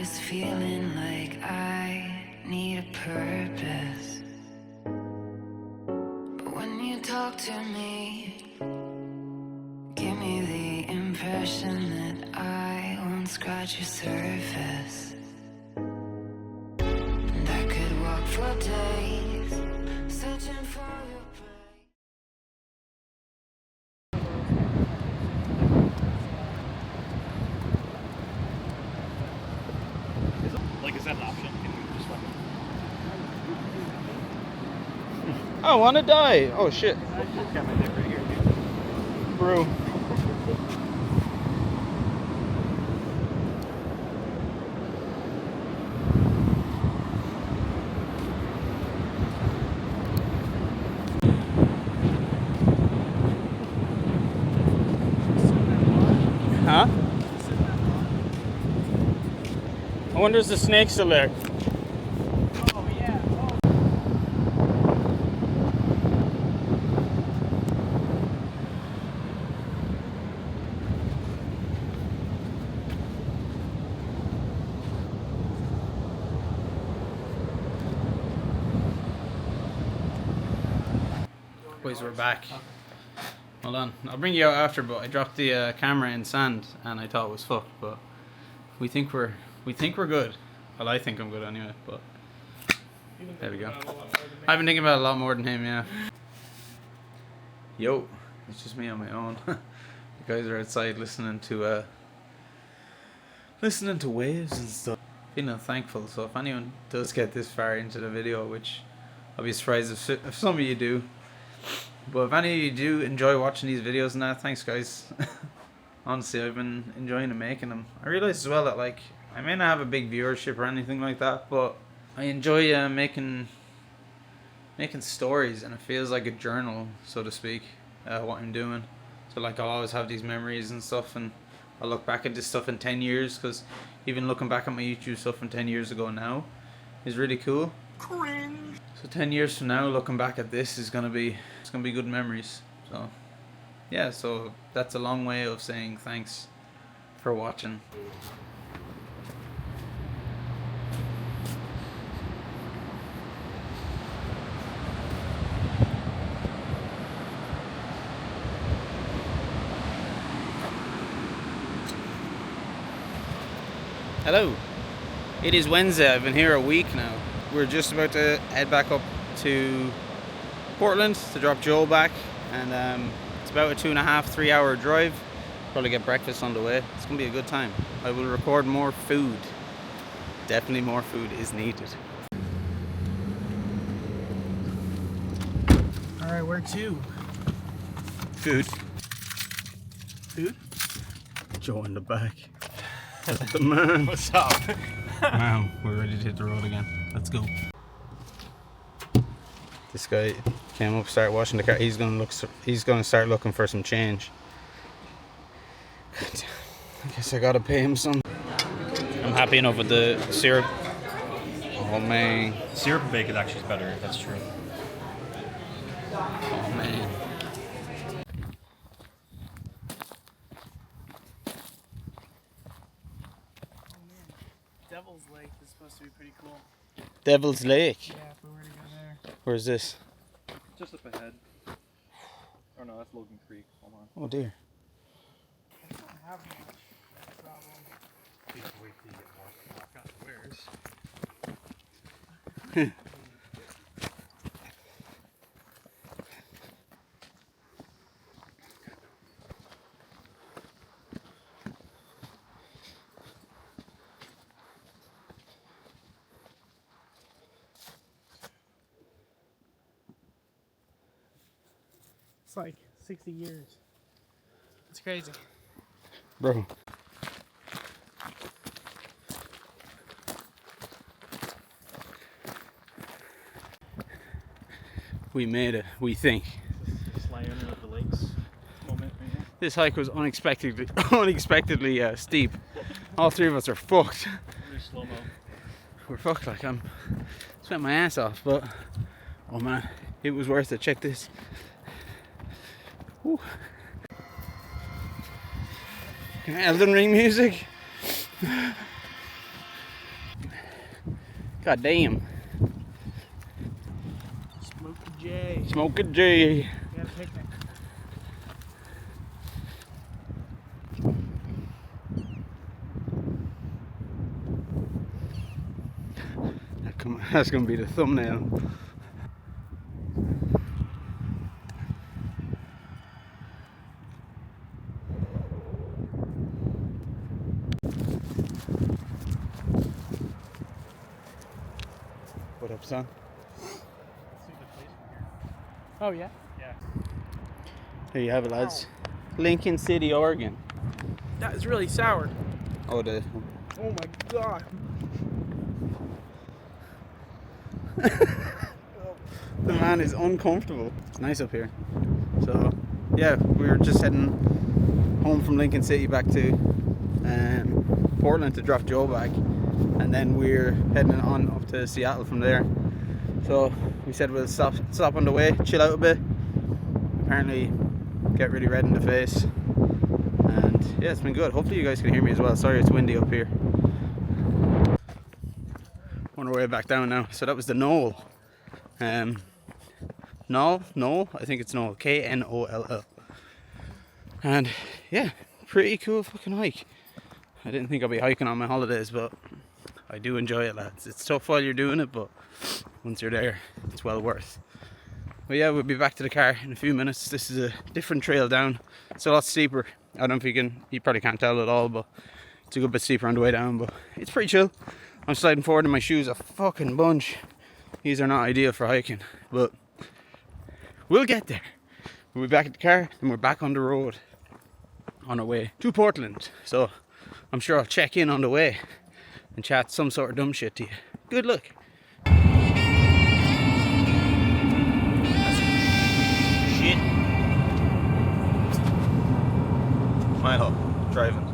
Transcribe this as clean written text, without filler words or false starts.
was feeling like I need a purpose. But when you talk to me, give me the impression that I won't scratch your surface. And I could walk for days, searching for your prey. Is that an option? Can you just fucking... I want to die. Oh shit. Got my dick right here, dude. Bro. Huh? I wonder if the snake's still there. Oh, yeah. Boys, we're back. Hold on. I'll bring you out after, but I dropped the camera in sand and I thought it was fucked, but we think we're good. Well, I think I'm good anyway, but there we go. I've been thinking about it a lot more than him, yeah. Yo, it's just me on my own. The guys are outside listening to waves and stuff. Feeling thankful. So if anyone does get this far into the video, which I'll be surprised if some of you do, but if any of you do enjoy watching these videos and that, thanks guys. Honestly, I've been enjoying making them. I realize as well that like I may not have a big viewership or anything like that, but I enjoy making stories, and it feels like a journal, so to speak, what I'm doing. So like I'll always have these memories and stuff, and I'll look back at this stuff in 10 years, because even looking back at my YouTube stuff from 10 years ago now is really cool. Cringe. So 10 years from now, looking back at this is gonna be good memories. So yeah, so that's a long way of saying thanks for watching. Hello, it is Wednesday. I've been here a week now. We're just about to head back up to Portland to drop Joel back, and it's about a 2.5-3 hour drive. Probably get breakfast on the way. It's gonna be a good time. I will record more food. Definitely more food is needed. Alright, where to? Food. Food? Joe in the back. The man. What's up? Man, we're ready to hit the road again. Let's go. This guy came up, started washing the car. He's gonna start looking for some change. God, I guess I gotta pay him some. I'm happy enough with the syrup. Oh man. Syrup and bacon actually is better, that's true. Oh man. Devil's Lake is supposed to be pretty cool. Devil's Lake. Yeah, if we were to go there. Where's this? Just up ahead. Oh no, that's Logan Creek. Hold on. Oh dear. I don't have much problem. Please wait till you get more. I've got wares. It's like 60 years. It's crazy. Bro. We made it, we think. This lion of the lakes moment right here. This hike was unexpectedly steep. All three of us are fucked. Really slow-mo. We're fucked, like I'm sweating my ass off, but oh man, it was worth it. Check this. Whew. Elden Ring music. God damn. Smoke a J. Smoke a J. We got a picnic. That's gonna be the thumbnail. What up, son? Let's see the place from here. Oh, yeah? Yeah. There you have it, lads. Lincoln City, Oregon. That is really sour. Oh, the. Oh my god. The man is uncomfortable. It's nice up here. So, yeah, we were just heading home from Lincoln City back to Portland to drop Joe back. And then we're heading on up to Seattle from there. So, we said we'll stop on the way, chill out a bit. Apparently, get really red in the face. And yeah, it's been good. Hopefully you guys can hear me as well. Sorry it's windy up here. On our way back down now. So that was the Knoll. Knoll? I think it's Knoll. Knoll. And yeah, pretty cool fucking hike. I didn't think I'd be hiking on my holidays, but I do enjoy it, lads. It's tough while you're doing it, but once you're there, it's well worth. But yeah, we'll be back to the car in a few minutes. This is a different trail down. It's a lot steeper. I don't know if you probably can't tell at all, but it's a good bit steeper on the way down, but it's pretty chill. I'm sliding forward in my shoes a fucking bunch. These are not ideal for hiking, but we'll get there. We'll be back at the car and we're back on the road on our way to Portland. So I'm sure I'll check in on the way and chat some sort of dumb shit to you. Good luck. Shit. Mile driving.